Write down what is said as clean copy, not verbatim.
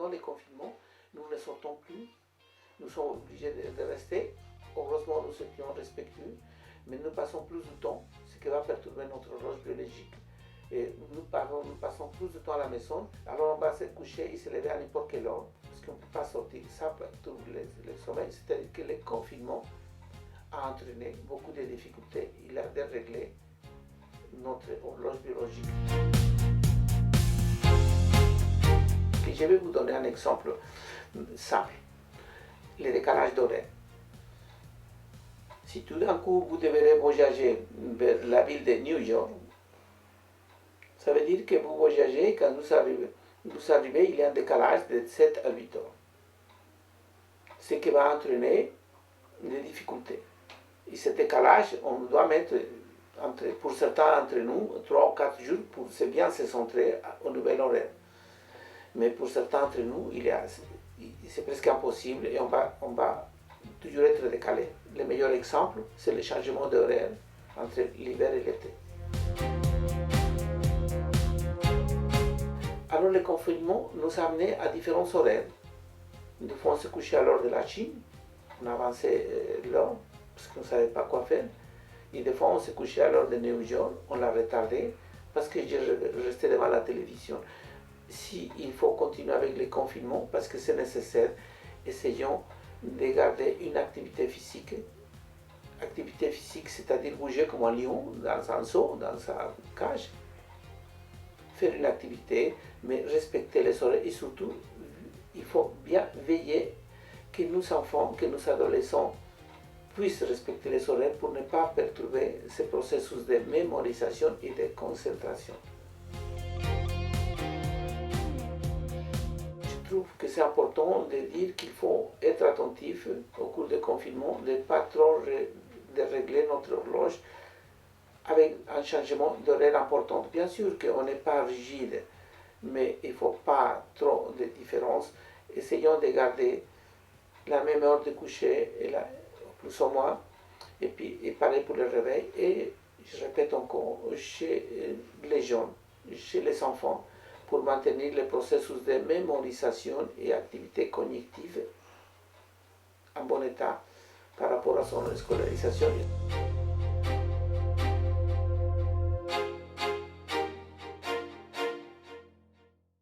pendant les confinements, nous ne sortons plus. Nous sommes obligés de rester. Heureusement, nous étions respectueux, mais nous passons plus de temps, ce qui va perturber notre horloge biologique. Et nous passons plus de temps à la maison, alors on va se coucher et se lever à n'importe quelle heure, parce qu'on ne peut pas sortir. Ça perturbe le sommeil, c'est-à-dire que le confinement a entraîné beaucoup de difficultés. Il a déréglé notre horloge biologique. Et je vais vous donner un exemple simple, le décalage d'horaire. Si tout d'un coup vous devrez voyager vers la ville de New York, ça veut dire que vous voyagez et quand vous arrivez, il y a un décalage de 7 à 8 heures. Ce qui va entraîner des difficultés. Et ce décalage, on doit mettre, pour certains d'entre nous, 3 ou 4 jours pour bien se centrer au nouvel horaire. Mais pour certains d'entre nous, c'est presque impossible et on va toujours être décalé. Le meilleur exemple, c'est le changement d'horaire entre l'hiver et l'été. Alors le confinement nous a amené à différents horaires. Des fois on se couchait à l'heure de la Chine, on avançait l'heure parce qu'on ne savait pas quoi faire. Et des fois on se couchait à l'heure de New York, on l'a retardé parce que je restais devant la télévision. Si il faut continuer avec le confinement parce que c'est nécessaire, essayons de garder une activité physique. Activité physique, c'est-à-dire bouger comme un lion dans un zoo, dans sa cage. Faire une activité, mais respecter les horaires et surtout, il faut bien veiller que nos enfants, que nos adolescents puissent respecter les horaires pour ne pas perturber ce processus de mémorisation et de concentration. Je trouve que c'est important de dire qu'il faut être attentif au cours du confinement, de ne pas trop dérégler notre horloge avec un changement d'horaire important. Bien sûr qu'on n'est pas rigide, mais il ne faut pas trop de différence. Essayons de garder la même heure de coucher, plus ou moins, et puis et pareil pour le réveil. Et je répète encore, chez les jeunes, chez les enfants, pour maintenir le processus de mémorisation et activité cognitive en bon état par rapport à son scolarisation.